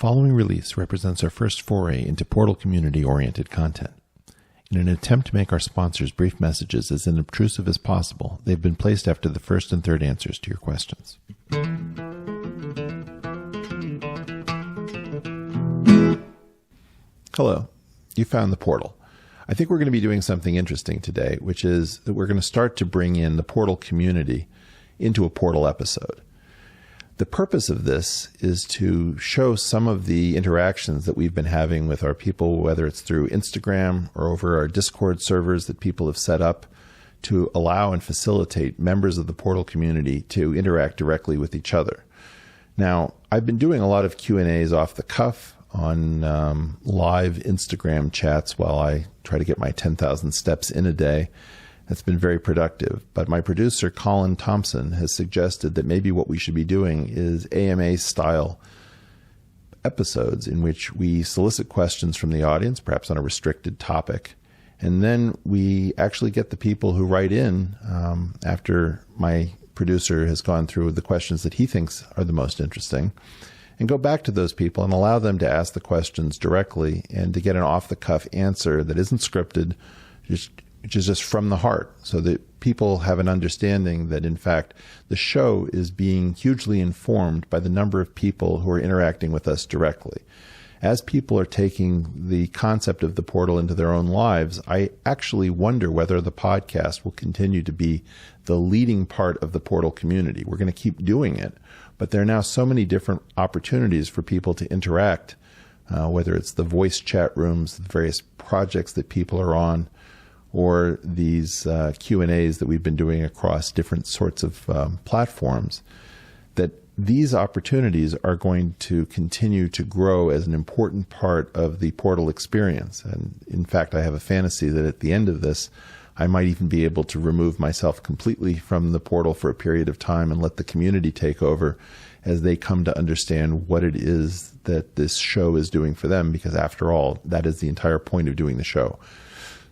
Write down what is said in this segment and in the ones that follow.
following release represents our first foray into Portal community-oriented content. In an attempt to make our sponsors' brief messages as unobtrusive as possible, they've been placed after the first and third answers to your questions. Hello, you found the Portal. I think we're going to be doing something interesting today, which is that we're going to start to bring in the Portal community into a Portal episode. The purpose of this is to show some of the interactions that we've been having with our people, whether it's through Instagram or over our Discord servers that people have set up to allow and facilitate members of the Portal community to interact directly with each other. Now, I've been doing a lot of Q&As off the cuff on live Instagram chats while I try to get my 10,000 steps in a day. That's been very productive. But my producer, Colin Thompson, has suggested that maybe what we should be doing is AMA-style episodes in which we solicit questions from the audience, perhaps on a restricted topic, and then we actually get the people who write in after my producer has gone through the questions that he thinks are the most interesting, and go back to those people and allow them to ask the questions directly and to get an off-the-cuff answer that isn't scripted, which is just from the heart, so that people have an understanding that, in fact, the show is being hugely informed by the number of people who are interacting with us directly. As people are taking the concept of the Portal into their own lives, I actually wonder whether the podcast will continue to be the leading part of the Portal community. We're going to keep doing it, but there are now so many different opportunities for people to interact, whether it's the voice chat rooms, the various projects that people are on, or these Q&As that we've been doing across different sorts of platforms, that these opportunities are going to continue to grow as an important part of the Portal experience. And in fact, I have a fantasy that at the end of this, I might even be able to remove myself completely from the Portal for a period of time and let the community take over as they come to understand what it is that this show is doing for them, because after all, that is the entire point of doing the show.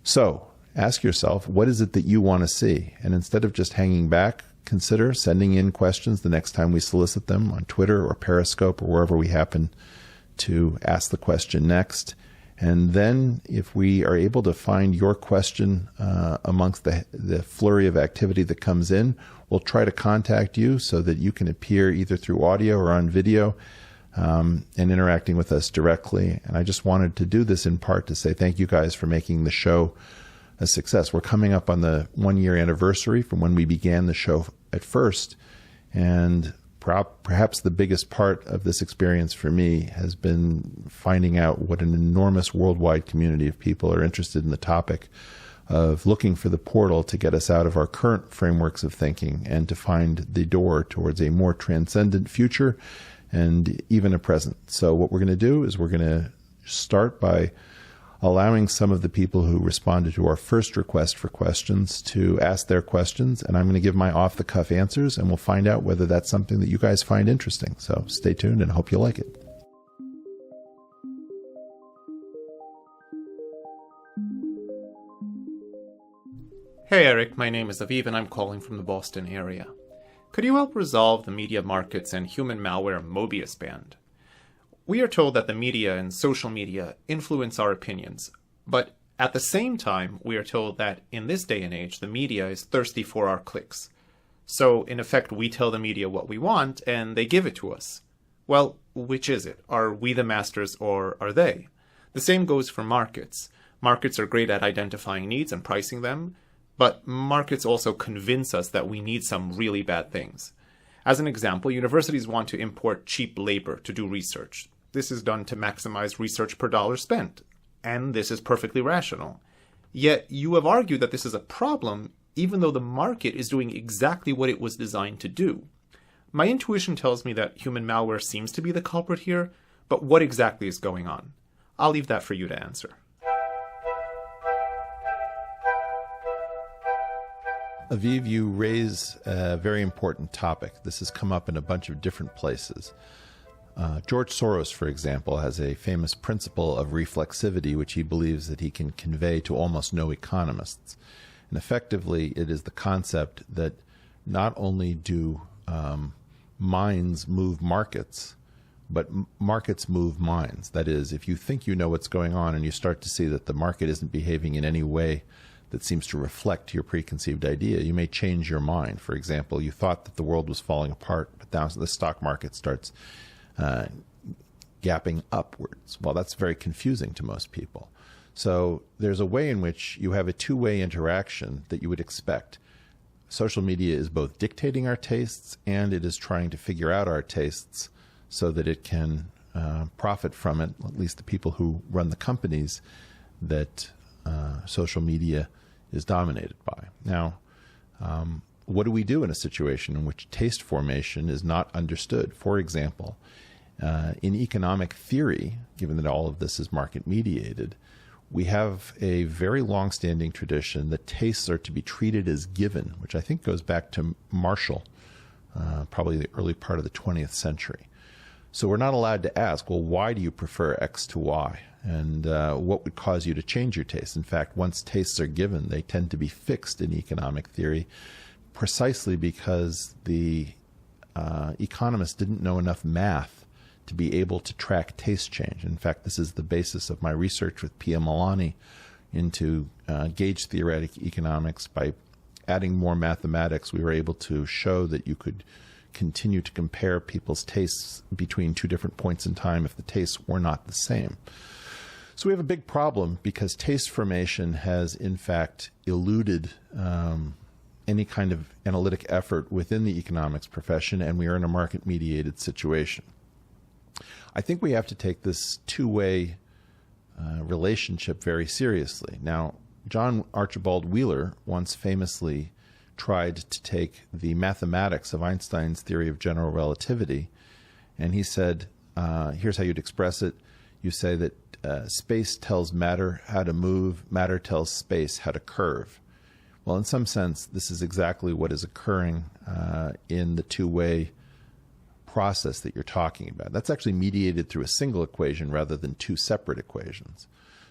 So, ask yourself, what is it that you want to see? And instead of just hanging back, consider sending in questions the next time we solicit them on Twitter or Periscope or wherever we happen to ask the question next. And then if we are able to find your question amongst the flurry of activity that comes in, we'll try to contact you so that you can appear either through audio or on video and interacting with us directly. And I just wanted to do this in part to say thank you guys for making the show a success. We're coming up on the 1-year anniversary from when we began the show at first, and perhaps the biggest part of this experience for me has been finding out what an enormous worldwide community of people are interested in the topic of looking for the Portal to get us out of our current frameworks of thinking and to find the door towards a more transcendent future and even a present. So what we're going to do is we're going to start by allowing some of the people who responded to our first request for questions to ask their questions, and I'm going to give my off-the-cuff answers, and we'll find out whether that's something that you guys find interesting. So stay tuned and hope you like it. Hey Eric, my name is Aviv and I'm calling from the Boston area. Could you help resolve the media markets and human malware Mobius band? We are told that the media and social media influence our opinions, but at the same time, we are told that in this day and age, the media is thirsty for our clicks. So, in effect, we tell the media what we want, and they give it to us. Well, which is it? Are we the masters, or are they? The same goes for markets. Markets are great at identifying needs and pricing them, but markets also convince us that we need some really bad things. As an example, universities want to import cheap labor to do research. This is done to maximize research per dollar spent, and this is perfectly rational. Yet you have argued that this is a problem, even though the market is doing exactly what it was designed to do. My intuition tells me that human malware seems to be the culprit here, but what exactly is going on? I'll leave that for you to answer. Aviv, you raise a very important topic. This has come up in a bunch of different places. George Soros, for example, has a famous principle of reflexivity, which he believes that he can convey to almost no economists. And effectively, it is the concept that not only do minds move markets, But markets move minds. That is, if you think you know what's going on and you start to see that the market isn't behaving in any way that seems to reflect your preconceived idea, you may change your mind. For example, you thought that the world was falling apart, but now the stock market starts gapping upwards. Well, that's very confusing to most people. So there's a way in which you have a two-way interaction that you would expect. Social media is both dictating our tastes and it is trying to figure out our tastes so that it can profit from it, at least the people who run the companies that social media is dominated by. Now, what do we do in a situation in which taste formation is not understood? For example, in economic theory, given that all of this is market mediated, we have a very long-standing tradition that tastes are to be treated as given, which I think goes back to Marshall, probably the early part of the 20th century. So we're not allowed to ask, well, why do you prefer X to Y? And what would cause you to change your taste? In fact, once tastes are given, they tend to be fixed in economic theory precisely because the economists didn't know enough math to be able to track taste change. In fact, this is the basis of my research with Pia Milani into gauge theoretic economics. By adding more mathematics, we were able to show that you could continue to compare people's tastes between two different points in time if the tastes were not the same. So we have a big problem because taste formation has, in fact, eluded any kind of analytic effort within the economics profession, and we are in a market-mediated situation. I think we have to take this two-way relationship very seriously. Now, John Archibald Wheeler once famously tried to take the mathematics of Einstein's theory of general relativity, and he said, here's how you'd express it. You say that space tells matter how to move, matter tells space how to curve. Well, in some sense, this is exactly what is occurring in the two-way process that you're talking about. That's actually mediated through a single equation rather than two separate equations.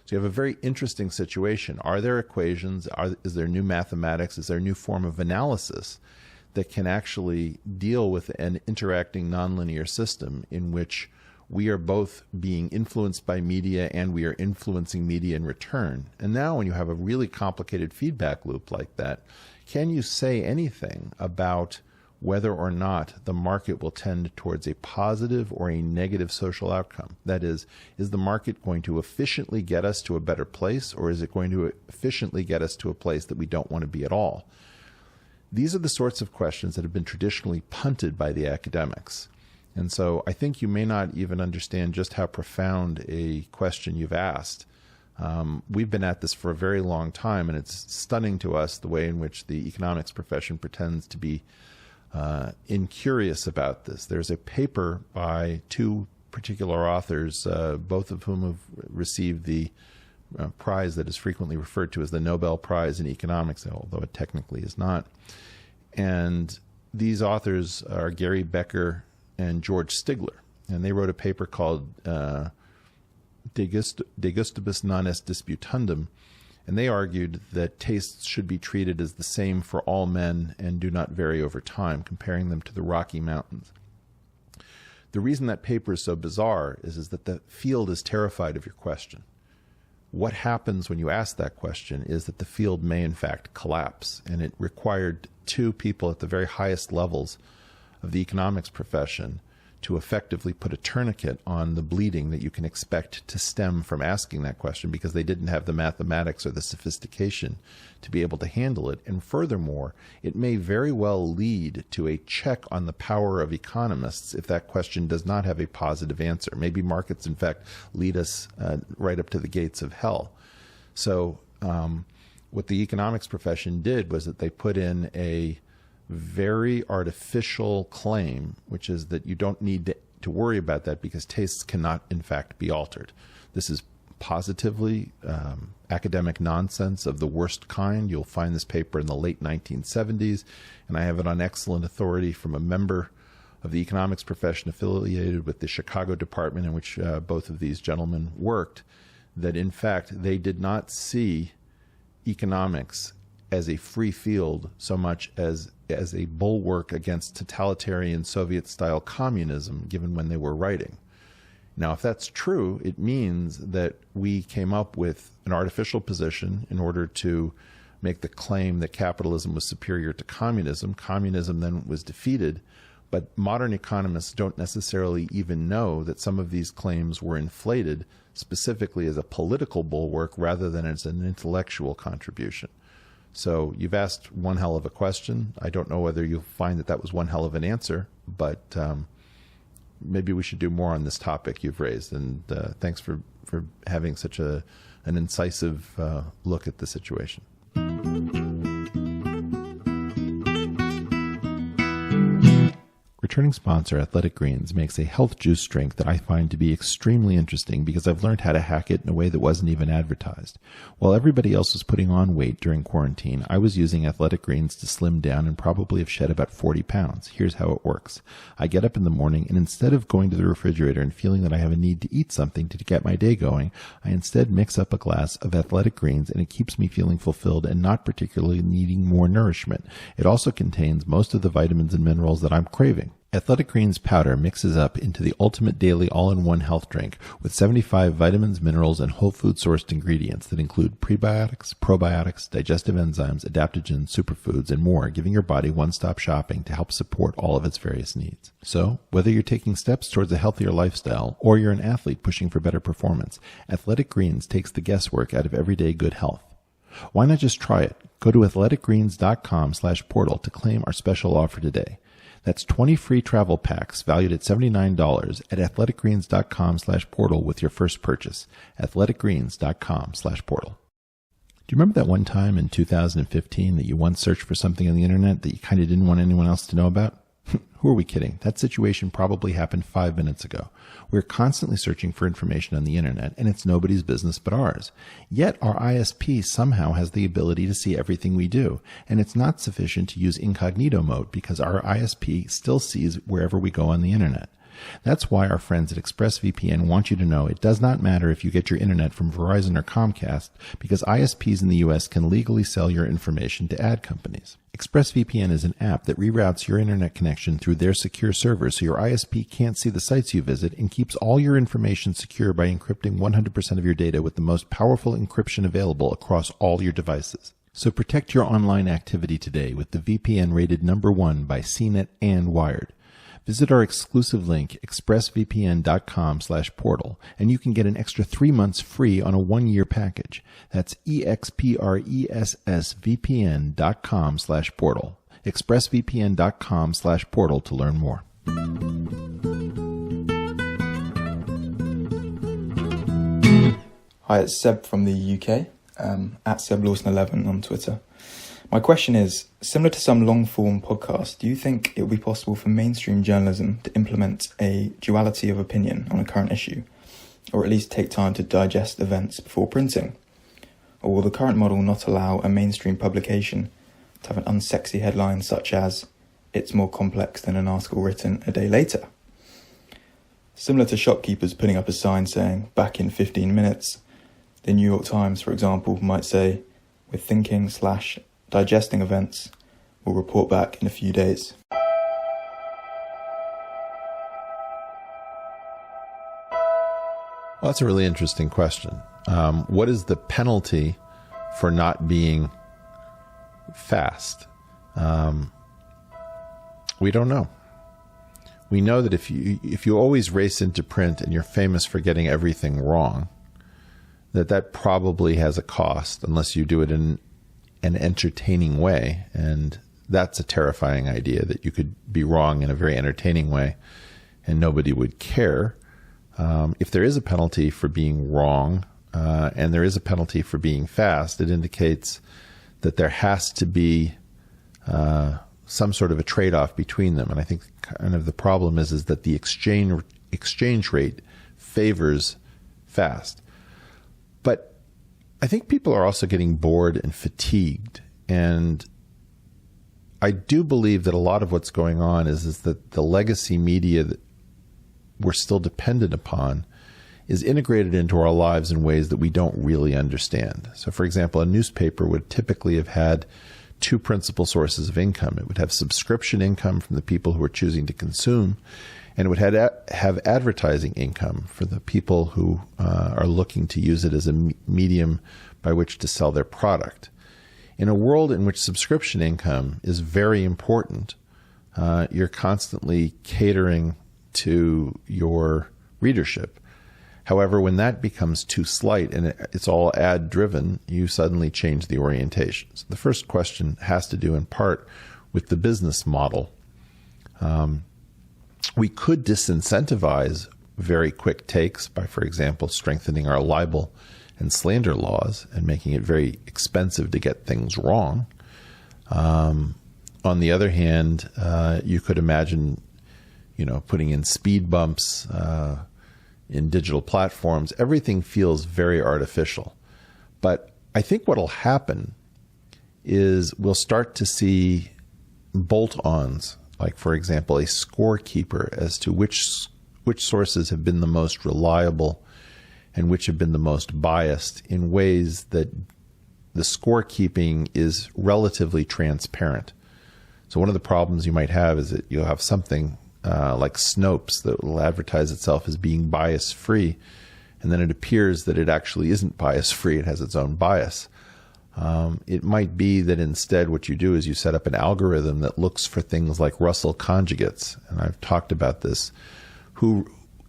So you have a very interesting situation. Are there equations? Is there new mathematics? Is there a new form of analysis that can actually deal with an interacting nonlinear system in which we are both being influenced by media and we are influencing media in return? And now when you have a really complicated feedback loop like that, can you say anything about whether or not the market will tend towards a positive or a negative social outcome? That is the market going to efficiently get us to a better place, or is it going to efficiently get us to a place that we don't want to be at all? These are the sorts of questions that have been traditionally punted by the academics. And so I think you may not even understand just how profound a question you've asked. We've been at this for a very long time, and it's stunning to us the way in which the economics profession pretends to be incurious about this. There's a paper by two particular authors, both of whom have received the prize that is frequently referred to as the Nobel Prize in Economics, although it technically is not. And these authors are Gary Becker and George Stigler, and they wrote a paper called De Gustibus Non Est Disputandum, and they argued that tastes should be treated as the same for all men and do not vary over time, comparing them to the Rocky Mountains. The reason that paper is so bizarre is that the field is terrified of your question. What happens when you ask that question is that the field may in fact collapse, and it required two people at the very highest levels of the economics profession to effectively put a tourniquet on the bleeding that you can expect to stem from asking that question, because they didn't have the mathematics or the sophistication to be able to handle it. And furthermore, it may very well lead to a check on the power of economists if that question does not have a positive answer. Maybe markets, in fact, lead us right up to the gates of hell. So what the economics profession did was that they put in a very artificial claim, which is that you don't need to worry about that because tastes cannot, in fact, be altered. This is positively academic nonsense of the worst kind. You'll find this paper in the late 1970s, and I have it on excellent authority from a member of the economics profession affiliated with the Chicago department in which both of these gentlemen worked, that in fact they did not see economics as a free field so much as a bulwark against totalitarian Soviet-style communism, given when they were writing. Now, if that's true, it means that we came up with an artificial position in order to make the claim that capitalism was superior to communism. Communism then was defeated, but modern economists don't necessarily even know that some of these claims were inflated specifically as a political bulwark rather than as an intellectual contribution. So you've asked one hell of a question. I don't know whether you'll find that that was one hell of an answer, but maybe we should do more on this topic you've raised. And thanks for having such an incisive look at the situation. Returning sponsor Athletic Greens makes a health juice drink that I find to be extremely interesting because I've learned how to hack it in a way that wasn't even advertised. While everybody else was putting on weight during quarantine, I was using Athletic Greens to slim down and probably have shed about 40 pounds. Here's how it works. I get up in the morning and instead of going to the refrigerator and feeling that I have a need to eat something to get my day going, I instead mix up a glass of Athletic Greens and it keeps me feeling fulfilled and not particularly needing more nourishment. It also contains most of the vitamins and minerals that I'm craving. Athletic Greens powder mixes up into the ultimate daily all-in-one health drink with 75 vitamins, minerals, and whole food sourced ingredients that include prebiotics, probiotics, digestive enzymes, adaptogens, superfoods, and more, giving your body one-stop shopping to help support all of its various needs. So, whether you're taking steps towards a healthier lifestyle or you're an athlete pushing for better performance, Athletic Greens takes the guesswork out of everyday good health. Why not just try it? Go to athleticgreens.com/portal to claim our special offer today. That's 20 free travel packs valued at $79 at athleticgreens.com/portal with your first purchase. athleticgreens.com/portal. Do you remember that one time in 2015 that you once searched for something on the internet that you kind of didn't want anyone else to know about? Who are we kidding? That situation probably happened 5 minutes ago. We're constantly searching for information on the internet, and it's nobody's business but ours. Yet our ISP somehow has the ability to see everything we do, and it's not sufficient to use incognito mode because our ISP still sees wherever we go on the internet. That's why our friends at ExpressVPN want you to know it does not matter if you get your internet from Verizon or Comcast, because ISPs in the US can legally sell your information to ad companies. ExpressVPN is an app that reroutes your internet connection through their secure servers so your ISP can't see the sites you visit and keeps all your information secure by encrypting 100% of your data with the most powerful encryption available across all your devices. So protect your online activity today with the VPN rated #1 by CNET and Wired. Visit our exclusive link, expressvpn.com/portal, and you can get an extra 3 months free on a 1-year package. That's expressvpn.com/portal. expressvpn.com/portal to learn more. Hi, it's Seb from the UK, at SebLawson11 on Twitter. My question is, similar to some long-form podcasts, do you think it will be possible for mainstream journalism to implement a duality of opinion on a current issue, or at least take time to digest events before printing? Or will the current model not allow a mainstream publication to have an unsexy headline such as, "It's more complex than an article written a day later"? Similar to shopkeepers putting up a sign saying, "Back in 15 minutes", the New York Times, for example, might say, "With thinking/digesting events, we'll report back in a few days." Well, that's a really interesting question. What is the penalty for not being fast? We don't know. We know that if you always race into print and you're famous for getting everything wrong, that probably has a cost unless you do it in an entertaining way. And that's a terrifying idea, that you could be wrong in a very entertaining way and nobody would care. If there is a penalty for being wrong, and there is a penalty for being fast, it indicates that there has to be some sort of a trade-off between them. And I think kind of the problem is that the exchange rate favors fast. But I think people are also getting bored and fatigued. And I do believe that a lot of what's going on is that the legacy media that we're still dependent upon is integrated into our lives in ways that we don't really understand. So, for example, a newspaper would typically have had two principal sources of income. It would have subscription income from the people who are choosing to consume, And it would have advertising income for the people who are looking to use it as a medium by which to sell their product. In a world in which subscription income is very important, you're constantly catering to your readership. However, when that becomes too slight and it's all ad-driven, you suddenly change the orientations. The first question has to do in part with the business model. We could disincentivize very quick takes by, for example, strengthening our libel and slander laws and making it very expensive to get things wrong. On the other hand, you could imagine, putting in speed bumps in digital platforms. Everything feels very artificial. But I think what will happen is we'll start to see bolt-ons, like, for example, a scorekeeper as to which sources have been the most reliable and which have been the most biased, in ways that the scorekeeping is relatively transparent. So one of the problems you might have is that you'll have something like Snopes that will advertise itself as being bias-free, and then it appears that it actually isn't bias-free. It has its own bias. It might be that instead what you do is you set up an algorithm that looks for things like Russell conjugates, and I've talked about this,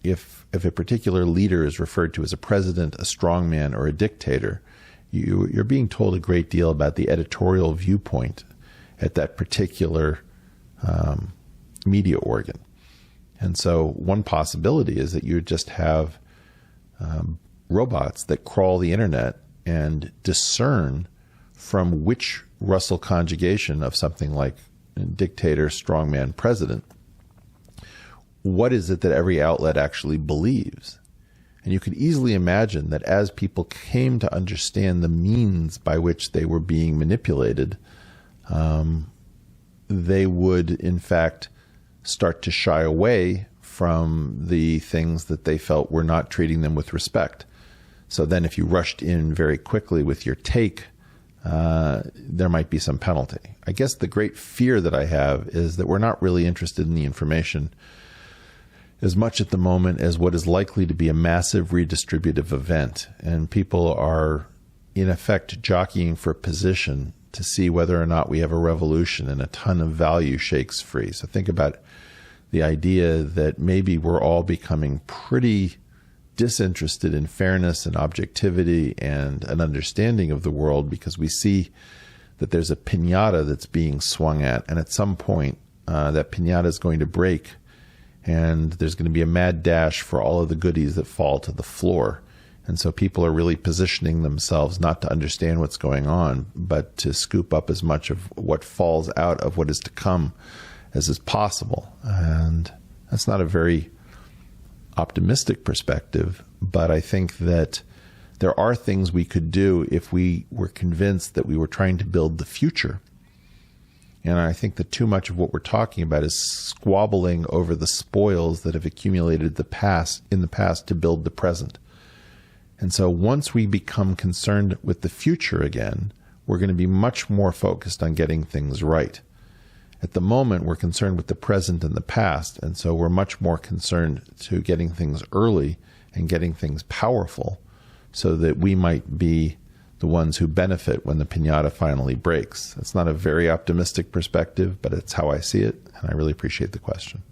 if a particular leader is referred to as a president, a strongman, or a dictator, you're being told a great deal about the editorial viewpoint at that particular media organ. And so one possibility is that you just have robots that crawl the internet and discern from which Russell conjugation of something like dictator, strongman, president, what is it that every outlet actually believes? And you could easily imagine that as people came to understand the means by which they were being manipulated, they would, in fact, start to shy away from the things that they felt were not treating them with respect. So then if you rushed in very quickly with your take, there might be some penalty. I guess the great fear that I have is that we're not really interested in the information as much at the moment as what is likely to be a massive redistributive event. And people are, in effect, jockeying for position to see whether or not we have a revolution and a ton of value shakes free. So think about the idea that maybe we're all becoming pretty disinterested in fairness and objectivity and an understanding of the world because we see that there's a piñata that's being swung at, and at some point that piñata is going to break, and there's going to be a mad dash for all of the goodies that fall to the floor. And so people are really positioning themselves not to understand what's going on, but to scoop up as much of what falls out of what is to come as is possible. And that's not a very optimistic perspective, but I think that there are things we could do if we were convinced that we were trying to build the future. And I think that too much of what we're talking about is squabbling over the spoils that have accumulated in the past to build the present. And so once we become concerned with the future again, we're going to be much more focused on getting things right. At the moment, we're concerned with the present and the past, and so we're much more concerned to getting things early and getting things powerful so that we might be the ones who benefit when the piñata finally breaks. It's not a very optimistic perspective, but it's how I see it, and I really appreciate the question.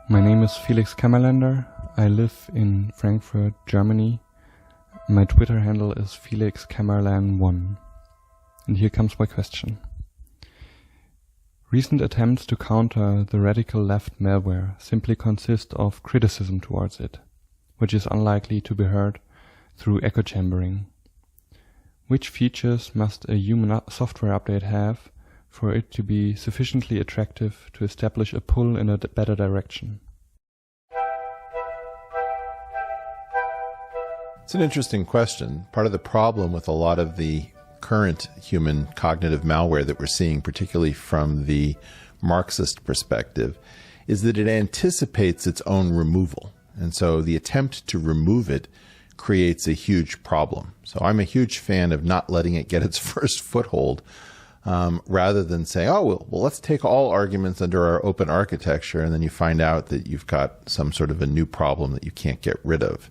My name is Felix Kammerlander. I live in Frankfurt, Germany. My Twitter handle is FelixKammerlan1. And here comes my question. Recent attempts to counter the radical left malware simply consist of criticism towards it, which is unlikely to be heard through echo chambering. Which features must a human software update have for it to be sufficiently attractive to establish a pull in a better direction? It's an interesting question. Part of the problem with a lot of the current human cognitive malware that we're seeing, particularly from the Marxist perspective, is that it anticipates its own removal. And so the attempt to remove it creates a huge problem. So I'm a huge fan of not letting it get its first foothold rather than saying, oh, well, let's take all arguments under our open architecture, and then you find out that you've got some sort of a new problem that you can't get rid of.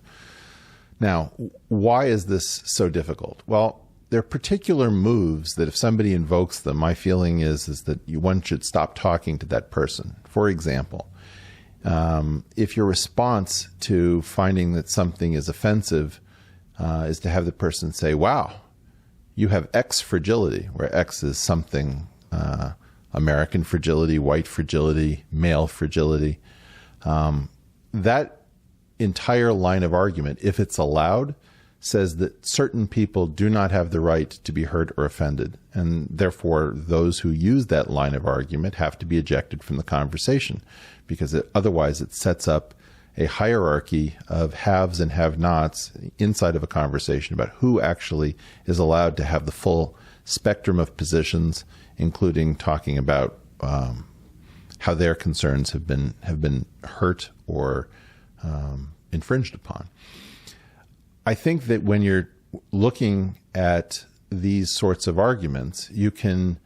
Now, why is this so difficult? Well, there are particular moves that if somebody invokes them, my feeling is that one should stop talking to that person. For example, if your response to finding that something is offensive is to have the person say, wow, you have X fragility, where X is something, American fragility, white fragility, male fragility. That entire line of argument, if it's allowed, says that certain people do not have the right to be hurt or offended, and therefore those who use that line of argument have to be ejected from the conversation, because otherwise it sets up a hierarchy of haves and have-nots inside of a conversation about who actually is allowed to have the full spectrum of positions, including talking about how their concerns have been hurt or infringed upon. I think that when you're looking at these sorts of arguments, you can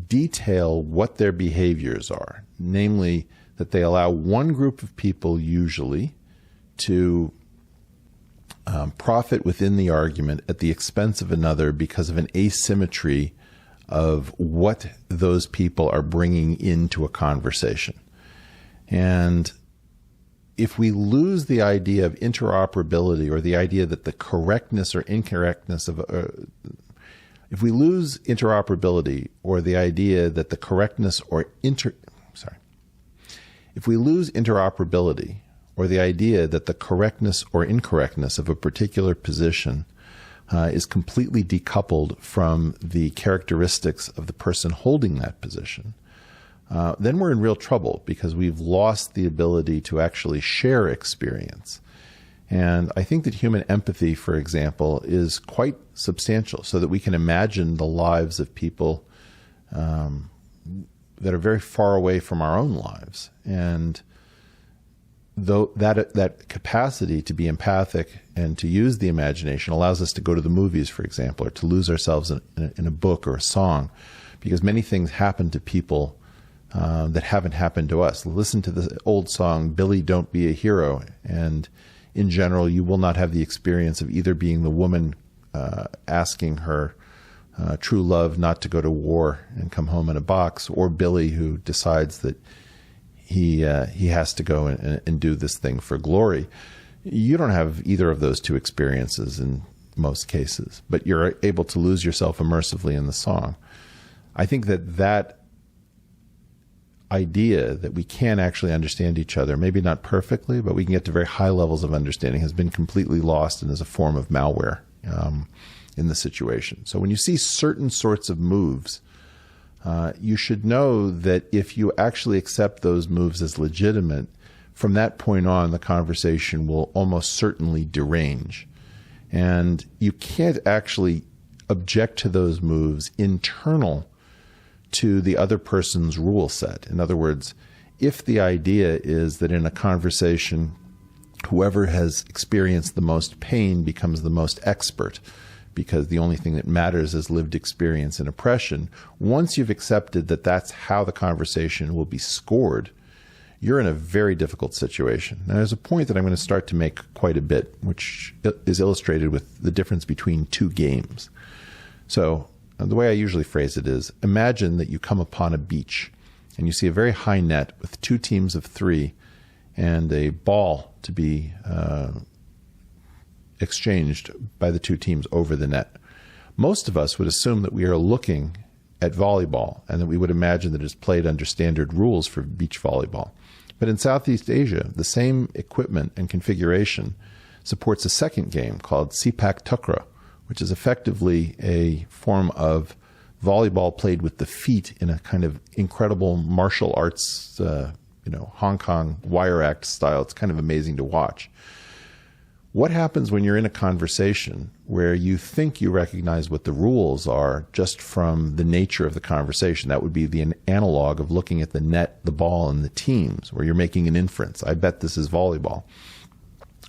detail what their behaviors are, namely that they allow one group of people usually to profit within the argument at the expense of another because of an asymmetry of what those people are bringing into a conversation. And if we lose the idea of interoperability, or the idea that the correctness or incorrectness of, if we lose interoperability, or the idea that the correctness or if we lose interoperability, or the idea that the correctness or incorrectness of a particular position is completely decoupled from the characteristics of the person holding that position, then we're in real trouble, because we've lost the ability to actually share experience. And I think that human empathy, for example, is quite substantial, so that we can imagine the lives of people that are very far away from our own lives. And though that capacity to be empathic and to use the imagination allows us to go to the movies, for example, or to lose ourselves in a book or a song, because many things happen to people that haven't happened to us. Listen to the old song, Billy, Don't Be a Hero. And in general, you will not have the experience of either being the woman asking her true love not to go to war and come home in a box, or Billy who decides that he has to go and do this thing for glory. You don't have either of those two experiences in most cases, but you're able to lose yourself immersively in the song. I think that idea that we can actually understand each other, maybe not perfectly, but we can get to very high levels of understanding, has been completely lost and is a form of malware in the situation. So when you see certain sorts of moves, you should know that if you actually accept those moves as legitimate, from that point on, the conversation will almost certainly derange. And you can't actually object to those moves internal to the other person's rule set. In other words, if the idea is that in a conversation, whoever has experienced the most pain becomes the most expert, because the only thing that matters is lived experience and oppression, once you've accepted that that's how the conversation will be scored, you're in a very difficult situation. Now, there's a point that I'm going to start to make quite a bit, which is illustrated with the difference between two games. So the way I usually phrase it is, imagine that you come upon a beach and you see a very high net with two teams of three and a ball to be exchanged by the two teams over the net. Most of us would assume that we are looking at volleyball and that we would imagine that it's played under standard rules for beach volleyball. But in Southeast Asia, the same equipment and configuration supports a second game called Sepak Takraw, which is effectively a form of volleyball played with the feet in a kind of incredible martial arts, Hong Kong wire act style. It's kind of amazing to watch. What happens when you're in a conversation where you think you recognize what the rules are just from the nature of the conversation? That would be the analog of looking at the net, the ball, and the teams, where you're making an inference. I bet this is volleyball.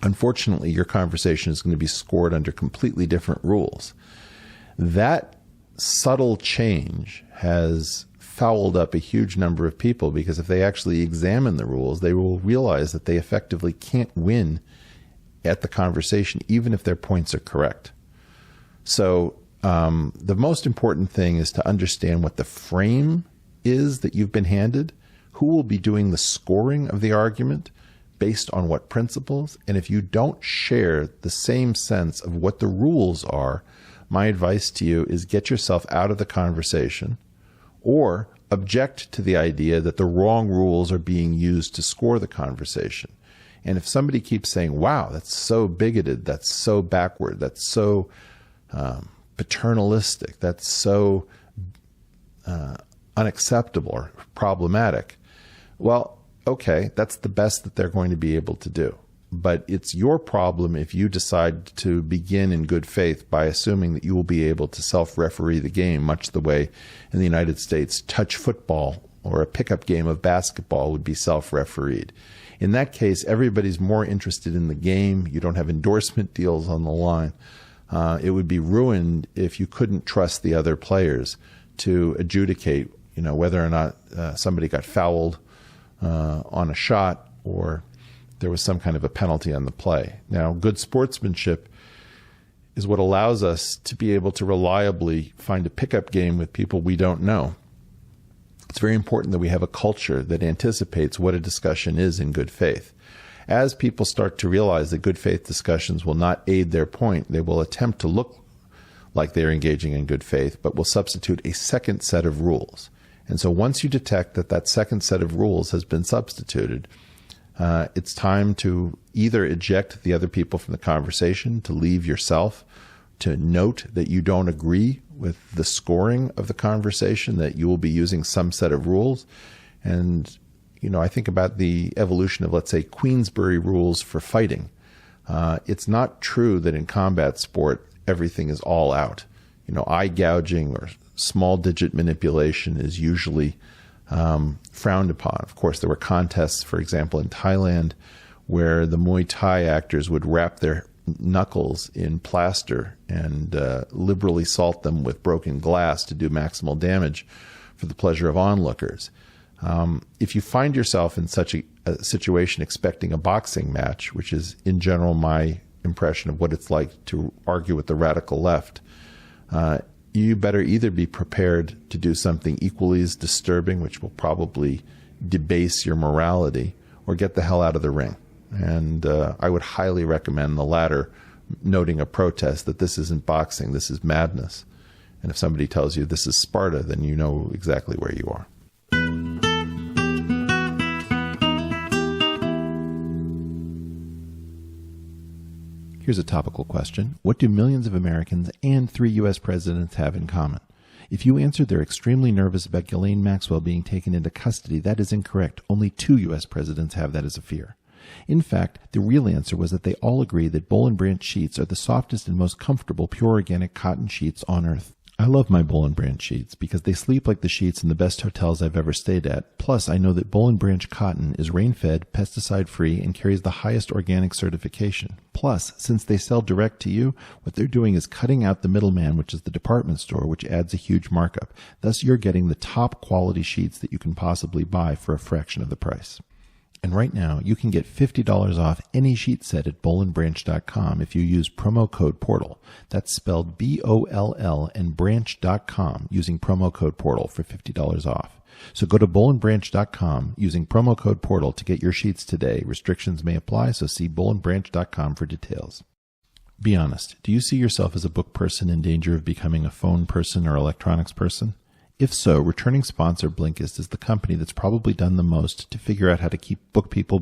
Unfortunately, your conversation is going to be scored under completely different rules. That subtle change has fouled up a huge number of people, because if they actually examine the rules, they will realize that they effectively can't win at the conversation, even if their points are correct. So the most important thing is to understand what the frame is that you've been handed, who will be doing the scoring of the argument based on what principles. And if you don't share the same sense of what the rules are, my advice to you is get yourself out of the conversation, or object to the idea that the wrong rules are being used to score the conversation. And if somebody keeps saying, wow, that's so bigoted, that's so backward, that's so paternalistic, that's so unacceptable or problematic, well, okay, that's the best that they're going to be able to do. But it's your problem if you decide to begin in good faith by assuming that you will be able to self-referee the game, much the way in the United States touch football or a pickup game of basketball would be self-refereed. In that case, everybody's more interested in the game. You don't have endorsement deals on the line. It would be ruined if you couldn't trust the other players to adjudicate, whether or not somebody got fouled on a shot or there was some kind of a penalty on the play. Now, good sportsmanship is what allows us to be able to reliably find a pickup game with people we don't know. It's very important that we have a culture that anticipates what a discussion is in good faith. As people start to realize that good faith discussions will not aid their point, they will attempt to look like they're engaging in good faith, but will substitute a second set of rules. And so once you detect that that second set of rules has been substituted, it's time to either eject the other people from the conversation, to leave yourself, to note that you don't agree with the scoring of the conversation, that you will be using some set of rules. And, I think about the evolution of, let's say, Queensberry rules for fighting. It's not true that in combat sport, everything is all out. Eye gouging or small digit manipulation is usually frowned upon. Of course, there were contests, for example, in Thailand, where the Muay Thai actors would wrap their knuckles in plaster and liberally salt them with broken glass to do maximal damage for the pleasure of onlookers. If you find yourself in such a situation expecting a boxing match, which is in general my impression of what it's like to argue with the radical left, you better either be prepared to do something equally as disturbing, which will probably debase your morality, or get the hell out of the ring. And I would highly recommend the latter, noting a protest that this isn't boxing, this is madness. And if somebody tells you this is Sparta, then you know exactly where you are. Here's a topical question. What do millions of Americans and 3 U.S. presidents have in common? If you answered they're extremely nervous about Ghislaine Maxwell being taken into custody, that is incorrect. Only 2 U.S. presidents have that as a fear. In fact, the real answer was that they all agree that Boll and Branch sheets are the softest and most comfortable pure organic cotton sheets on earth. I love my Boll and Branch sheets because they sleep like the sheets in the best hotels I've ever stayed at. Plus, I know that Boll and Branch cotton is rain-fed, pesticide-free, and carries the highest organic certification. Plus, since they sell direct to you, what they're doing is cutting out the middleman, which is the department store, which adds a huge markup. Thus, you're getting the top quality sheets that you can possibly buy for a fraction of the price. And right now, you can get $50 off any sheet set at bollandbranch.com if you use promo code PORTAL. That's spelled B-O-L-L and branch.com using promo code PORTAL for $50 off. So go to bollandbranch.com using promo code PORTAL to get your sheets today. Restrictions may apply, so see bollandbranch.com for details. Be honest, do you see yourself as a book person in danger of becoming a phone person or electronics person? If so, returning sponsor Blinkist is the company that's probably done the most to figure out how to keep book people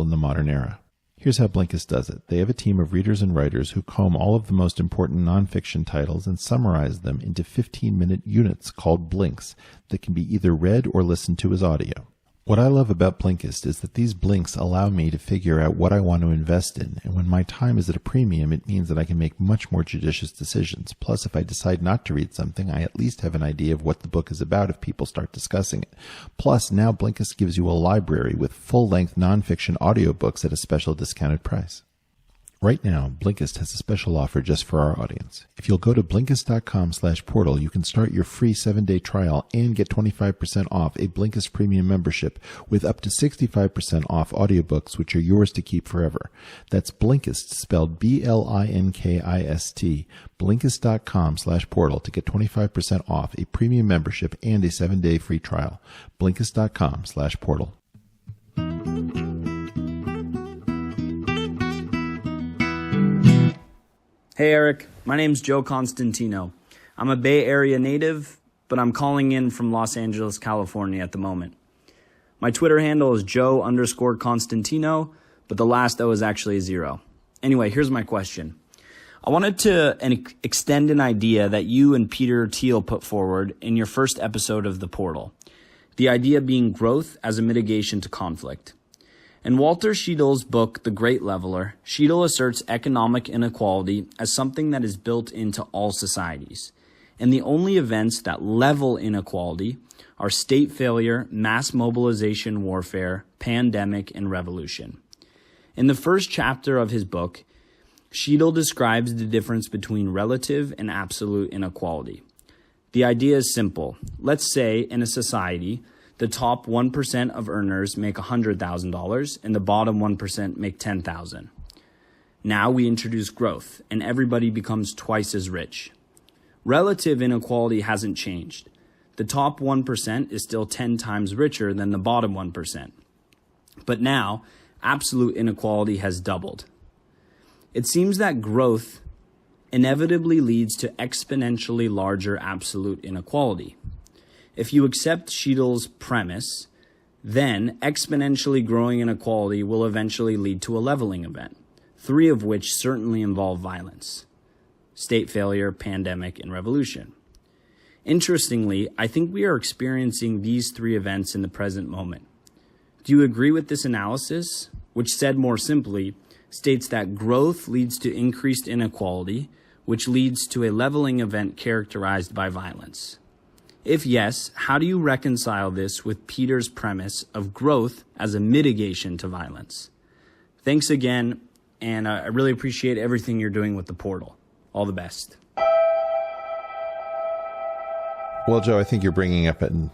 in the modern era. Here's how Blinkist does it. They have a team of readers and writers who comb all of the most important nonfiction titles and summarize them into 15-minute units called blinks that can be either read or listened to as audio. What I love about Blinkist is that these blinks allow me to figure out what I want to invest in, and when my time is at a premium, it means that I can make much more judicious decisions. Plus, if I decide not to read something, I at least have an idea of what the book is about if people start discussing it. Plus, now Blinkist gives you a library with full-length nonfiction audiobooks at a special discounted price. Right now, Blinkist has a special offer just for our audience. If you'll go to Blinkist.com/portal, you can start your free 7-day trial and get 25% off a Blinkist premium membership with up to 65% off audiobooks, which are yours to keep forever. That's Blinkist, spelled Blinkist, Blinkist.com/portal to get 25% off a premium membership and a 7-day free trial. Blinkist.com/portal. Hey Eric, my name's Joe Constantino. I'm a Bay Area native, but I'm calling in from Los Angeles, California at the moment. My Twitter handle is Joe_Constantino, but the last O is actually a 0. Anyway, here's my question. I wanted to extend an idea that you and Peter Thiel put forward in your first episode of The Portal. The idea being growth as a mitigation to conflict. In Walter Scheidl's book, The Great Leveler, Scheidl asserts economic inequality as something that is built into all societies. And the only events that level inequality are state failure, mass mobilization warfare, pandemic, and revolution. In the first chapter of his book, Scheidl describes the difference between relative and absolute inequality. The idea is simple. Let's say in a society, the top 1% of earners make $100,000 and the bottom 1% make $10,000. Now we introduce growth and everybody becomes twice as rich. Relative inequality hasn't changed. The top 1% is still 10 times richer than the bottom 1%. But now absolute inequality has doubled. It seems that growth inevitably leads to exponentially larger absolute inequality. If you accept Scheidl's premise, then exponentially growing inequality will eventually lead to a leveling event, 3 of which certainly involve violence: state failure, pandemic, and revolution. Interestingly, I think we are experiencing these 3 events in the present moment. Do you agree with this analysis, which, said more simply, states that growth leads to increased inequality, which leads to a leveling event characterized by violence? If yes, how do you reconcile this with Peter's premise of growth as a mitigation to violence? Thanks again, and I really appreciate everything you're doing with the portal. All the best. Well, Joe, I think you're bringing up an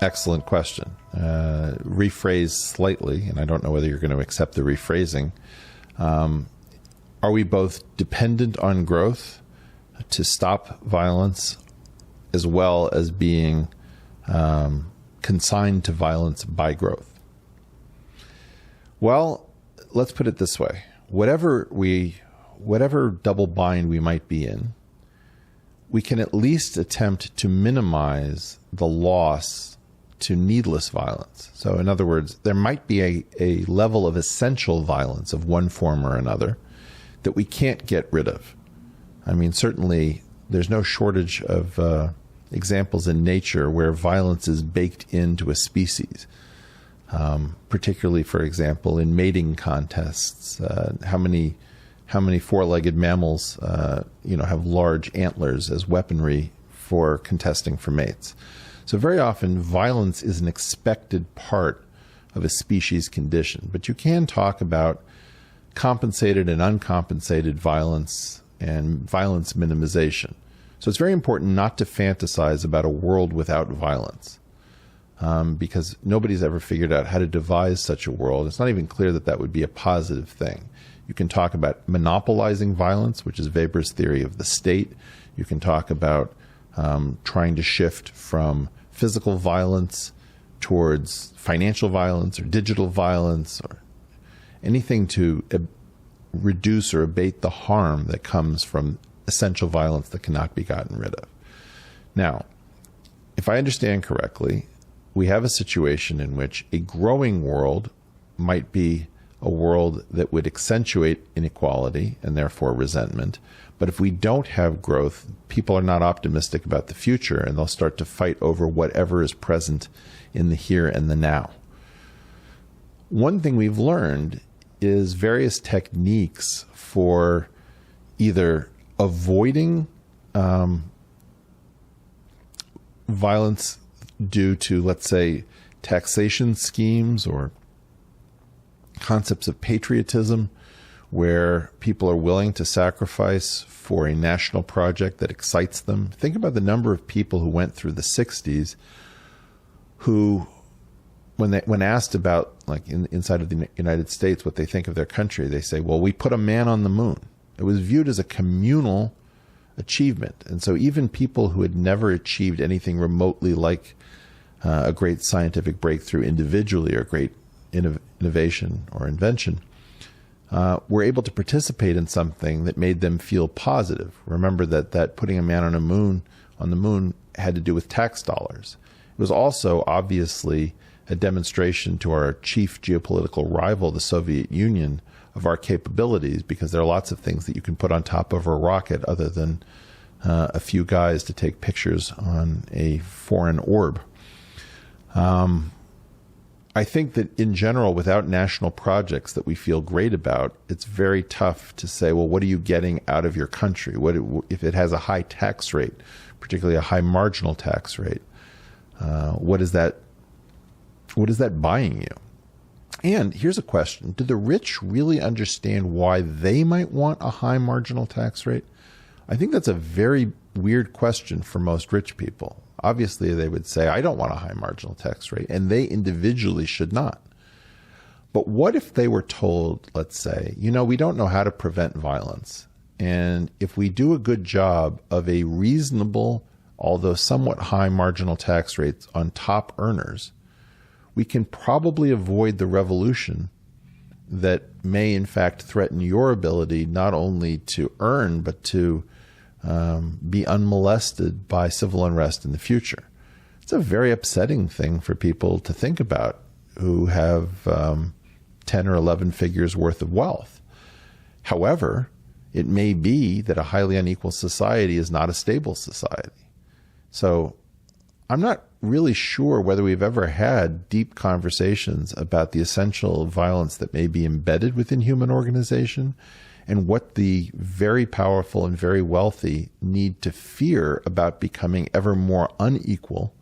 excellent question. Rephrased slightly, and I don't know whether you're going to accept the rephrasing. Are we both dependent on growth to stop violence, as well as being consigned to violence by growth? Well, let's put it this way. Whatever double bind we might be in, we can at least attempt to minimize the loss to needless violence. So in other words, there might be a level of essential violence of one form or another that we can't get rid of. I mean, certainly there's no shortage of examples in nature where violence is baked into a species, particularly, for example, in mating contests. How many four-legged mammals have large antlers as weaponry for contesting for mates? So very often violence is an expected part of a species condition, but you can talk about compensated and uncompensated violence and violence minimization. So it's very important not to fantasize about a world without violence, because nobody's ever figured out how to devise such a world. It's not even clear that that would be a positive thing. You can talk about monopolizing violence, which is Weber's theory of the state. You can talk about trying to shift from physical violence towards financial violence or digital violence or anything to reduce or abate the harm that comes from essential violence that cannot be gotten rid of. Now, if I understand correctly, we have a situation in which a growing world might be a world that would accentuate inequality and therefore resentment. But if we don't have growth, people are not optimistic about the future, and they'll start to fight over whatever is present in the here and the now. One thing we've learned is various techniques for either avoiding violence due to, let's say, taxation schemes or concepts of patriotism, where people are willing to sacrifice for a national project that excites them. Think about the number of people who went through the 60s who, when asked about, like inside of the United States, what they think of their country, they say, well, we put a man on the moon. It was viewed as a communal achievement. And so even people who had never achieved anything remotely like a great scientific breakthrough individually or great innovation or invention were able to participate in something that made them feel positive. Remember that putting a man on the moon had to do with tax dollars. It was also obviously a demonstration to our chief geopolitical rival, the Soviet Union, of our capabilities, because there are lots of things that you can put on top of a rocket other than a few guys to take pictures on a foreign orb. I think that in general, without national projects that we feel great about, it's very tough to say, well, what are you getting out of your country? If it has a high tax rate, particularly a high marginal tax rate, what is that buying you? And here's a question. Do the rich really understand why they might want a high marginal tax rate? I think that's a very weird question for most rich people. Obviously, they would say, I don't want a high marginal tax rate, and they individually should not. But what if they were told, let's say, we don't know how to prevent violence, and if we do a good job of a reasonable, although somewhat high marginal tax rates on top earners, we can probably avoid the revolution that may in fact threaten your ability not only to earn, but to be unmolested by civil unrest in the future. It's a very upsetting thing for people to think about who have 10 or 11 figures worth of wealth. However, it may be that a highly unequal society is not a stable society. So I'm not really sure whether we've ever had deep conversations about the essential violence that may be embedded within human organization and what the very powerful and very wealthy need to fear about becoming ever more unequal,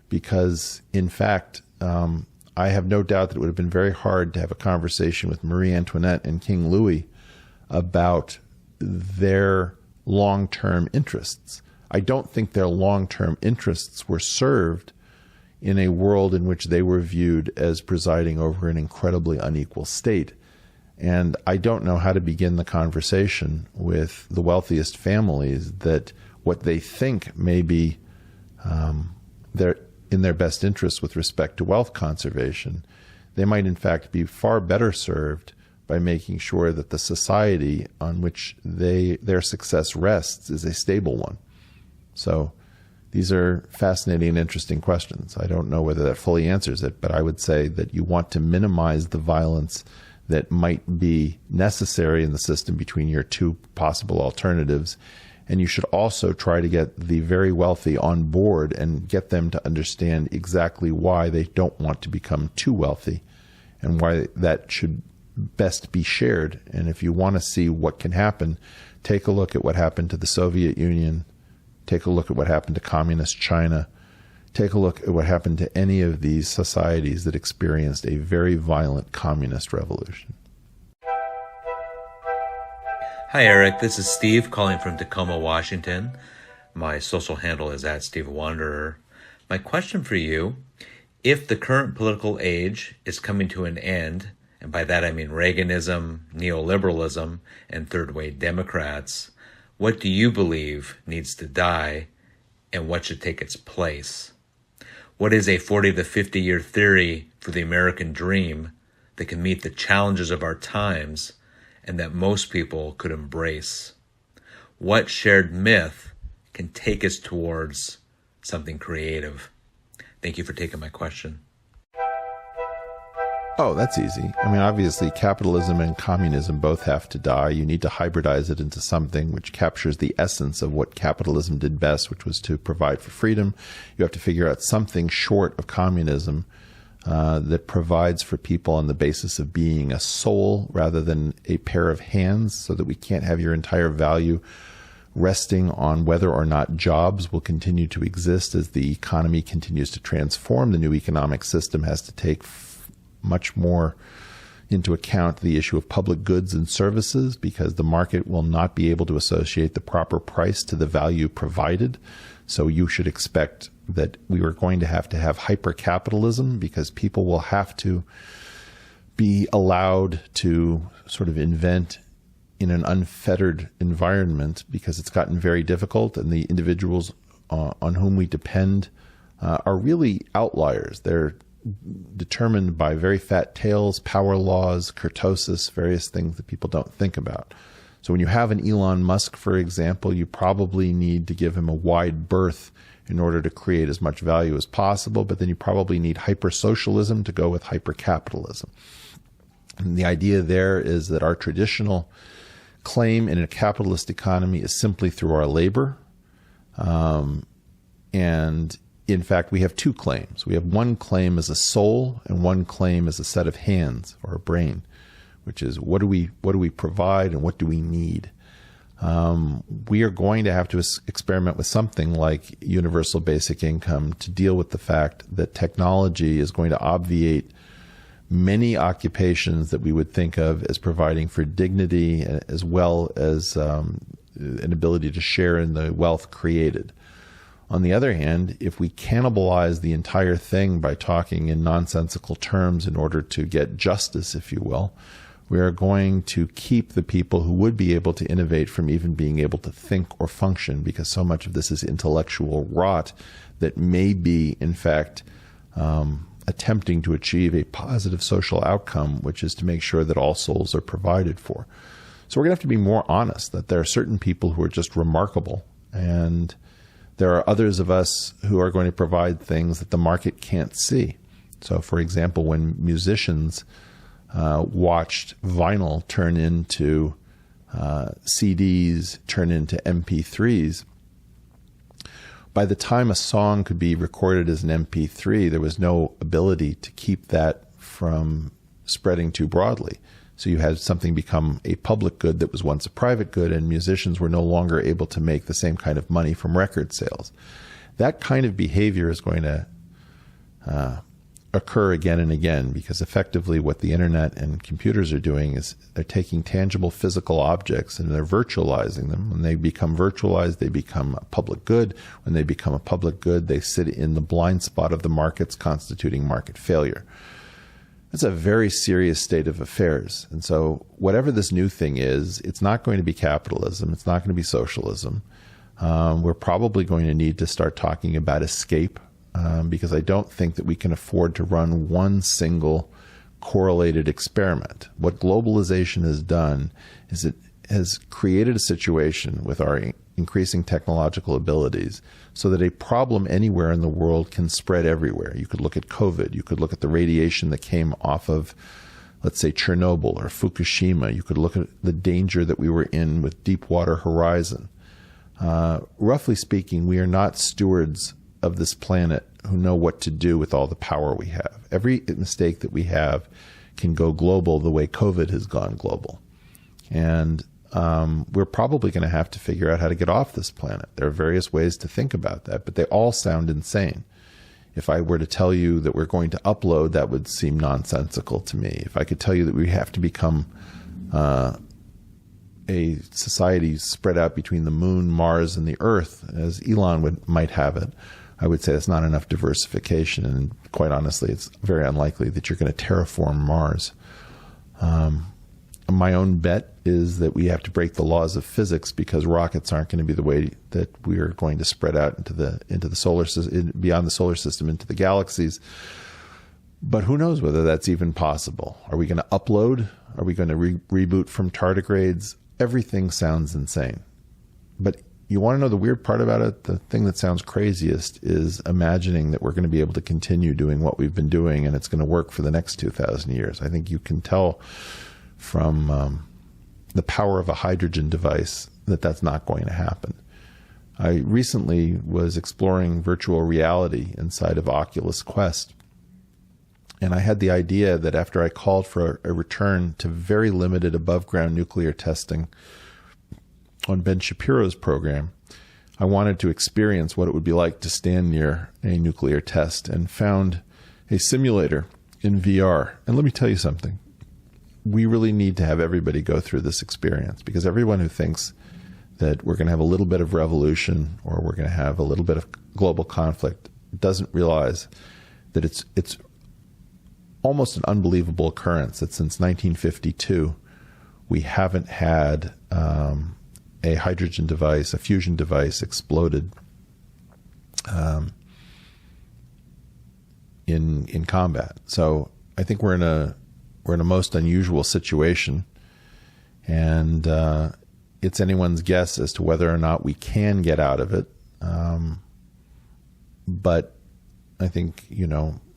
because in fact, I have no doubt that it would have been very hard to have a conversation with Marie Antoinette and King Louis about their long-term interests. I don't think their long-term interests were served in a world in which they were viewed as presiding over an incredibly unequal state. And I don't know how to begin the conversation with the wealthiest families that what they think may be in their best interest with respect to wealth conservation, they might in fact be far better served by making sure that the society on which their success rests is a stable one. So these are fascinating and interesting questions. I don't know whether that fully answers it, but I would say that you want to minimize the violence that might be necessary in the system between your two possible alternatives. And you should also try to get the very wealthy on board and get them to understand exactly why they don't want to become too wealthy and why that should best be shared. And if you want to see what can happen, take a look at what happened to the Soviet Union. Take a look at what happened to communist China. Take a look at what happened to any of these societies that experienced a very violent communist revolution. Hi, Eric. This is Steve calling from Tacoma, Washington. My social handle is @SteveWanderer. My question for you, if the current political age is coming to an end, and by that I mean Reaganism, neoliberalism, and third-way Democrats, what do you believe needs to die and what should take its place? What is a 40 to 50 year theory for the American dream that can meet the challenges of our times and that most people could embrace? What shared myth can take us towards something creative? Thank you for taking my question. Oh, that's easy. I mean, obviously, capitalism and communism both have to die. You need to hybridize it into something which captures the essence of what capitalism did best, which was to provide for freedom. You have to figure out something short of communism that provides for people on the basis of being a soul rather than a pair of hands, so that we can't have your entire value resting on whether or not jobs will continue to exist as the economy continues to transform. The new economic system has to take much more into account the issue of public goods and services, because the market will not be able to associate the proper price to the value provided. So you should expect that we are going to have hyper-capitalism, because people will have to be allowed to sort of invent in an unfettered environment, because it's gotten very difficult, and the individuals on whom we depend are really outliers. They're determined by very fat tails, power laws, kurtosis, various things that people don't think about. So when you have an Elon Musk, for example, you probably need to give him a wide berth in order to create as much value as possible, but then you probably need hyper-socialism to go with hyper-capitalism. And the idea there is that our traditional claim in a capitalist economy is simply through our labor. And in fact, we have two claims. We have one claim as a soul and one claim as a set of hands or a brain, which is what do we provide and what do we need? We are going to have to experiment with something like universal basic income to deal with the fact that technology is going to obviate many occupations that we would think of as providing for dignity, as well as an ability to share in the wealth created. On the other hand, if we cannibalize the entire thing by talking in nonsensical terms in order to get justice, if you will, we are going to keep the people who would be able to innovate from even being able to think or function, because so much of this is intellectual rot that may be, in fact, attempting to achieve a positive social outcome, which is to make sure that all souls are provided for. So we're going to have to be more honest that there are certain people who are just remarkable, and there are others of us who are going to provide things that the market can't see. So, for example, when musicians watched vinyl turn into CDs, turn into MP3s, by the time a song could be recorded as an MP3, there was no ability to keep that from spreading too broadly. So you had something become a public good that was once a private good, and musicians were no longer able to make the same kind of money from record sales. That kind of behavior is going to occur again and again, because effectively what the internet and computers are doing is they're taking tangible physical objects and they're virtualizing them. When they become virtualized, they become a public good. When they become a public good, they sit in the blind spot of the markets, constituting market failure. That's a very serious state of affairs. And so whatever this new thing is, it's not going to be capitalism. It's not going to be socialism. We're probably going to need to start talking about escape, because I don't think that we can afford to run one single correlated experiment. What globalization has done is it has created a situation with our increasing technological abilities so that a problem anywhere in the world can spread everywhere. You could look at COVID. You could look at the radiation that came off of, let's say, Chernobyl or Fukushima. You could look at the danger that we were in with Deepwater Horizon. Roughly speaking, we are not stewards of this planet who know what to do with all the power we have. Every mistake that we have can go global the way COVID has gone global. And we're probably going to have to figure out how to get off this planet. There are various ways to think about that, but they all sound insane. If I were to tell you that we're going to upload, that would seem nonsensical to me. If I could tell you that we have to become a society spread out between the moon, Mars, and the Earth, as Elon might have it, I would say that's not enough diversification. And quite honestly, it's very unlikely that you're going to terraform Mars. My own bet is that we have to break the laws of physics, because rockets aren't going to be the way that we are going to spread out into the solar system, beyond the solar system, into the galaxies. But who knows whether that's even possible? Are we going to upload? Are we going to reboot from tardigrades? Everything sounds insane. But you want to know the weird part about it? The thing that sounds craziest is imagining that we're going to be able to continue doing what we've been doing and it's going to work for the next 2,000 years. I think you can tell from the power of a hydrogen device that that's not going to happen. I recently was exploring virtual reality inside of Oculus Quest, and I had the idea that after I called for a return to very limited above-ground nuclear testing on Ben Shapiro's program, I wanted to experience what it would be like to stand near a nuclear test, and found a simulator in VR. And let me tell you something. we really need to have everybody go through this experience, because everyone who thinks that we're going to have a little bit of revolution or we're going to have a little bit of global conflict doesn't realize that it's almost an unbelievable occurrence that since 1952 we haven't had a hydrogen device, a fusion device exploded in combat. So I think we're in a most unusual situation, and it's anyone's guess as to whether or not we can get out of it. But I think,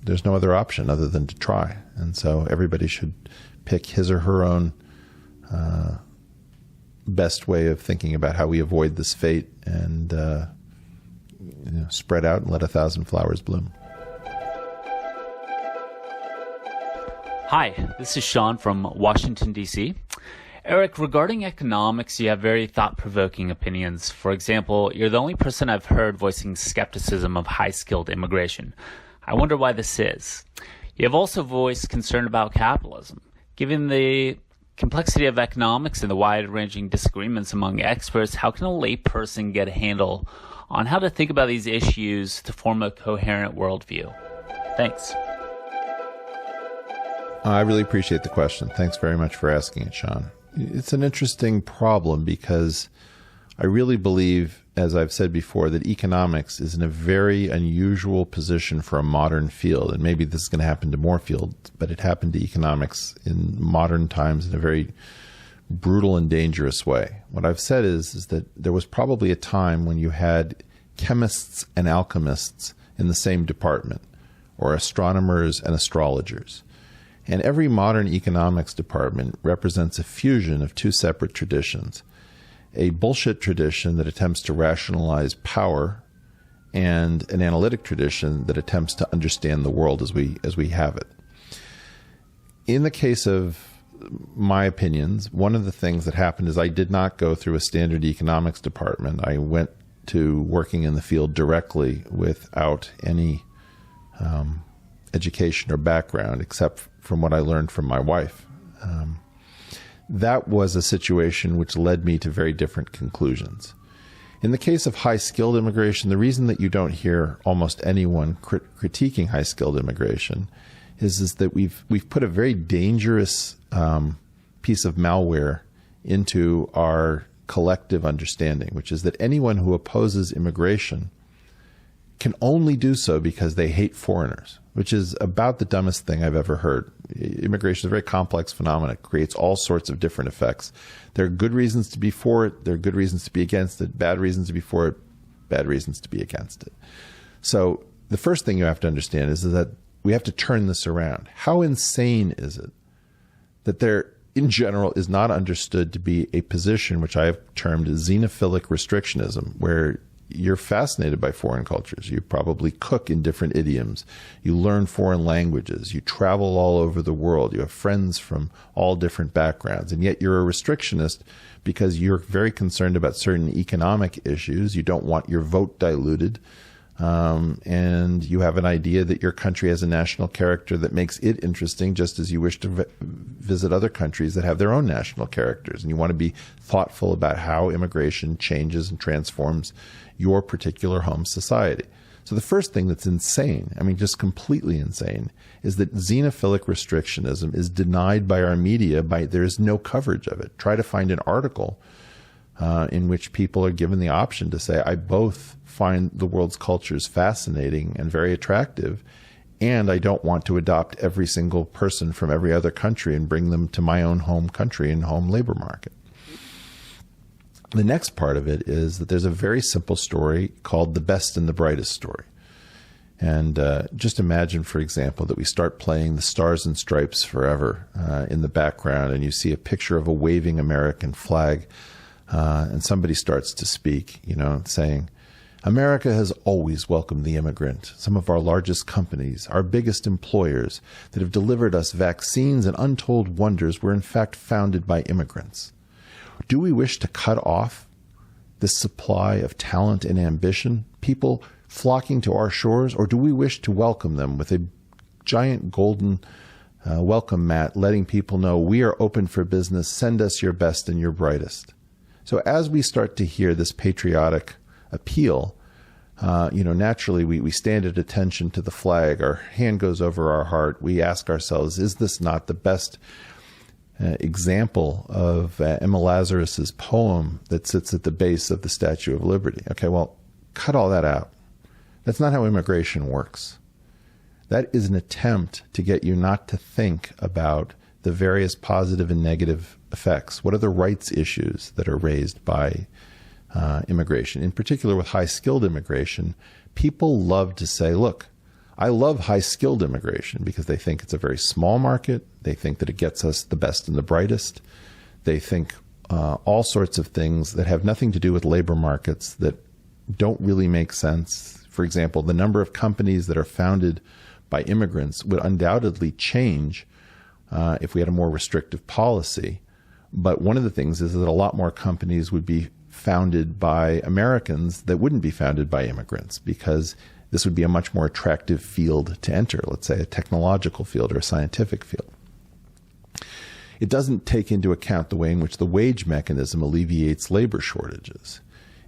there's no other option other than to try. And so everybody should pick his or her own best way of thinking about how we avoid this fate, and spread out and let 1,000 flowers bloom. Hi, this is Sean from Washington, D.C. Eric, regarding economics, you have very thought-provoking opinions. For example, you're the only person I've heard voicing skepticism of high-skilled immigration. I wonder why this is. You have also voiced concern about capitalism. Given the complexity of economics and the wide-ranging disagreements among experts, how can a layperson get a handle on how to think about these issues to form a coherent worldview? Thanks. I really appreciate the question. Thanks very much for asking it, Sean. It's an interesting problem because I really believe, as I've said before, that economics is in a very unusual position for a modern field. And maybe this is going to happen to more fields, but it happened to economics in modern times in a very brutal and dangerous way. What I've said is that there was probably a time when you had chemists and alchemists in the same department, or astronomers and astrologers. And every modern economics department represents a fusion of two separate traditions: a bullshit tradition that attempts to rationalize power, and an analytic tradition that attempts to understand the world as we have it. In the case of my opinions, one of the things that happened is I did not go through a standard economics department. I went to working in the field directly without any education or background, except from what I learned from my wife. That was a situation which led me to very different conclusions. In the case of high-skilled immigration, the reason that you don't hear almost anyone critiquing high-skilled immigration is that we've put a very dangerous piece of malware into our collective understanding, which is that anyone who opposes immigration can only do so because they hate foreigners, which is about the dumbest thing I've ever heard. Immigration is a very complex phenomenon. It creates all sorts of different effects. There are good reasons to be for it. There are good reasons to be against it. Bad reasons to be for it. Bad reasons to be against it. So the first thing you have to understand is that we have to turn this around. How insane is it that there, in general, is not understood to be a position which I have termed xenophilic restrictionism, where you're fascinated by foreign cultures. You probably cook in different idioms. You learn foreign languages. You travel all over the world. You have friends from all different backgrounds. And yet you're a restrictionist because you're very concerned about certain economic issues. You don't want your vote diluted. And you have an idea that your country has a national character that makes it interesting, just as you wish to visit other countries that have their own national characters. And you want to be thoughtful about how immigration changes and transforms your particular home society. So the first thing that's insane, I mean, just completely insane, is that xenophilic restrictionism is denied by our media. There is no coverage of it. Try to find an article in which people are given the option to say, I both find the world's cultures fascinating and very attractive, and I don't want to adopt every single person from every other country and bring them to my own home country and home labor market. The next part of it is that there's a very simple story called The Best and the Brightest Story. And just imagine, for example, that we start playing The Stars and Stripes Forever in the background, and you see a picture of a waving American flag, and somebody starts to speak, saying, America has always welcomed the immigrant. Some of our largest companies, our biggest employers that have delivered us vaccines and untold wonders were in fact founded by immigrants. Do we wish to cut off this supply of talent and ambition, people flocking to our shores, or do we wish to welcome them with a giant golden welcome mat, letting people know we are open for business. Send us your best and your brightest. So as we start to hear this patriotic appeal, naturally we stand at attention to the flag. Our hand goes over our heart. We ask ourselves, is this not the best example of Emma Lazarus's poem that sits at the base of the Statue of Liberty? Okay, well, cut all that out. That's not how immigration works. That is an attempt to get you not to think about the various positive and negative effects. What are the rights issues that are raised by immigration? In particular, with high-skilled immigration, people love to say, look, I love high-skilled immigration because they think it's a very small market. They think that it gets us the best and the brightest. They think all sorts of things that have nothing to do with labor markets that don't really make sense. For example, the number of companies that are founded by immigrants would undoubtedly change if we had a more restrictive policy. But one of the things is that a lot more companies would be founded by Americans that wouldn't be founded by immigrants, because this would be a much more attractive field to enter, let's say a technological field or a scientific field. It doesn't take into account the way in which the wage mechanism alleviates labor shortages.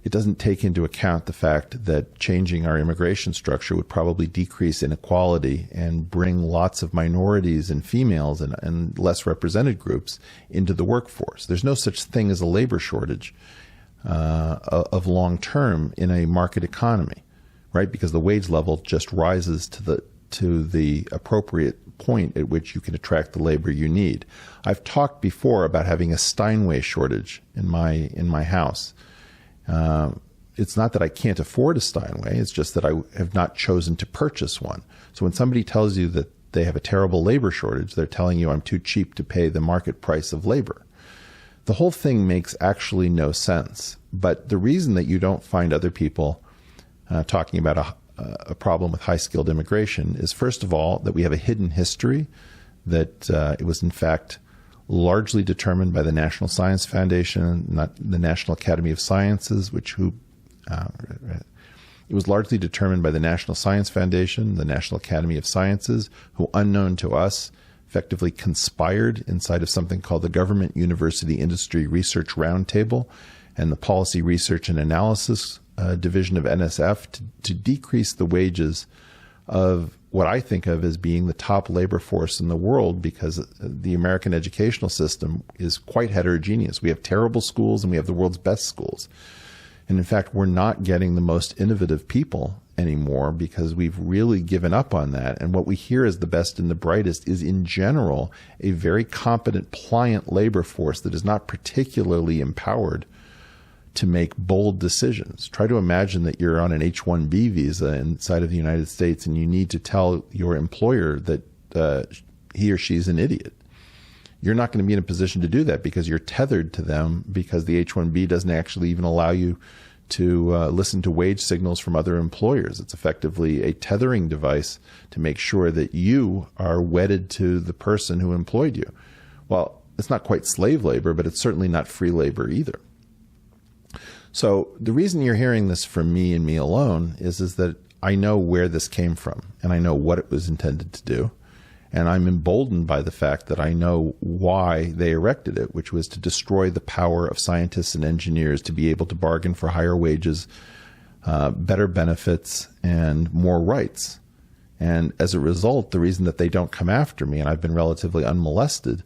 It doesn't take into account the fact that changing our immigration structure would probably decrease inequality and bring lots of minorities and females and less represented groups into the workforce. There's no such thing as a labor shortage of long term in a market economy, right? Because the wage level just rises to the appropriate point at which you can attract the labor you need. I've talked before about having a Steinway shortage in my house. It's not that I can't afford a Steinway, it's just that I have not chosen to purchase one. So when somebody tells you that they have a terrible labor shortage, they're telling you I'm too cheap to pay the market price of labor. The whole thing makes actually no sense. But the reason that you don't find other people talking about a problem with high-skilled immigration is, first of all, that we have a hidden history, that it was in fact largely determined by the National Science Foundation, not the National Academy of Sciences, it was largely determined by the National Science Foundation, the National Academy of Sciences, who, unknown to us, effectively conspired inside of something called the Government University Industry Research Roundtable and the Policy Research and Analysis Division of NSF to decrease the wages of what I think of as being the top labor force in the world, because the American educational system is quite heterogeneous. We have terrible schools and we have the world's best schools. And in fact, we're not getting the most innovative people anymore because we've really given up on that. And what we hear as the best and the brightest is, in general, a very competent, pliant labor force that is not particularly empowered to make bold decisions. Try to imagine that you're on an H-1B visa inside of the United States and you need to tell your employer that he or she's an idiot. You're not going to be in a position to do that because you're tethered to them, because the H-1B doesn't actually even allow you to listen to wage signals from other employers. It's effectively a tethering device to make sure that you are wedded to the person who employed you. Well, it's not quite slave labor, but it's certainly not free labor either. So the reason you're hearing this from me and me alone is that I know where this came from and I know what it was intended to do. And I'm emboldened by the fact that I know why they erected it, which was to destroy the power of scientists and engineers to be able to bargain for higher wages, better benefits, and more rights. And as a result, the reason that they don't come after me, and I've been relatively unmolested,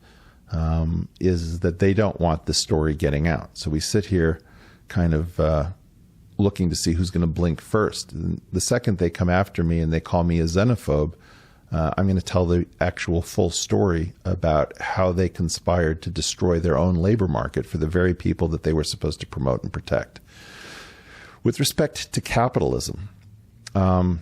is that they don't want this story getting out. So we sit here kind of looking to see who's going to blink first. And the second they come after me and they call me a xenophobe, I'm going to tell the actual full story about how they conspired to destroy their own labor market for the very people that they were supposed to promote and protect. With respect to capitalism, I'm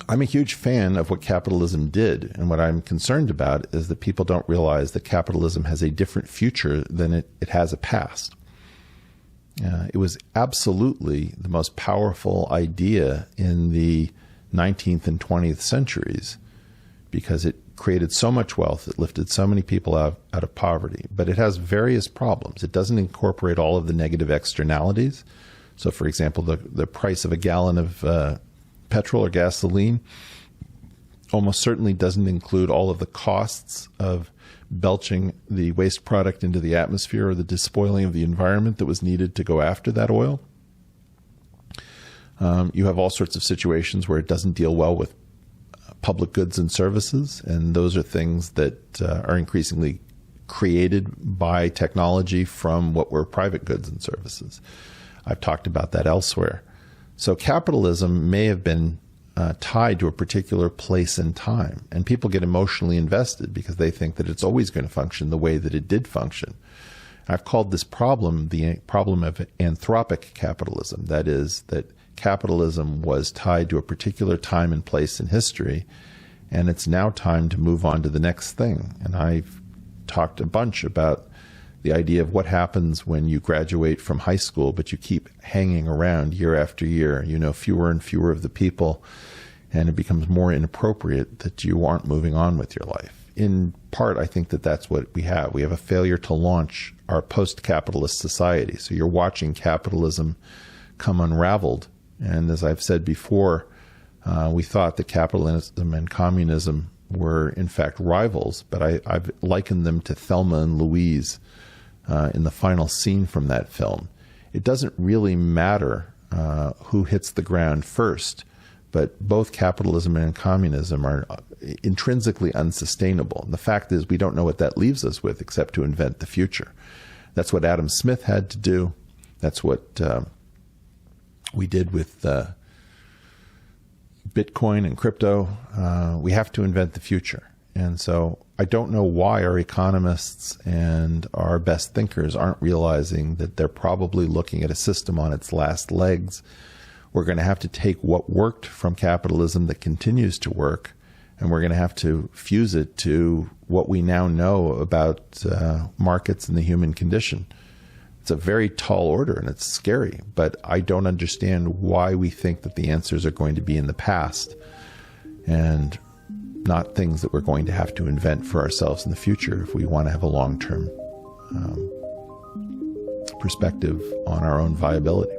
a huge fan of what capitalism did, and what I'm concerned about is that people don't realize that capitalism has a different future than it has a past. It was absolutely the most powerful idea in the 19th and 20th centuries because it created so much wealth, it lifted so many people out of poverty. But it has various problems. It doesn't incorporate all of the negative externalities. So, for example, the price of a gallon of petrol or gasoline almost certainly doesn't include all of the costs of belching the waste product into the atmosphere or the despoiling of the environment that was needed to go after that oil. You have all sorts of situations where it doesn't deal well with public goods and services, and those are things that are increasingly created by technology from what were private goods and services. I've talked about that elsewhere. So capitalism may have been tied to a particular place and time, and people get emotionally invested because they think that it's always going to function the way that it did function. I've called this problem the problem of anthropic capitalism. That is, that capitalism was tied to a particular time and place in history, and it's now time to move on to the next thing. And I've talked a bunch about the idea of what happens when you graduate from high school, but you keep hanging around year after year. You know fewer and fewer of the people, and it becomes more inappropriate that you aren't moving on with your life. In part, I think that that's what we have. We have a failure to launch our post-capitalist society. So you're watching capitalism come unraveled. And as I've said before, we thought that capitalism and communism were in fact rivals, but I've likened them to Thelma and Louise in the final scene from that film. It doesn't really matter who hits the ground first, but both capitalism and communism are intrinsically unsustainable. And the fact is, we don't know what that leaves us with except to invent the future. That's what Adam Smith had to do. That's what we did with Bitcoin and crypto. We have to invent the future. And so I don't know why our economists and our best thinkers aren't realizing that they're probably looking at a system on its last legs. We're going to have to take what worked from capitalism that continues to work, and we're going to have to fuse it to what we now know about markets and the human condition. It's a very tall order, and it's scary, but I don't understand why we think that the answers are going to be in the past and not things that we're going to have to invent for ourselves in the future if we want to have a long-term perspective on our own viability.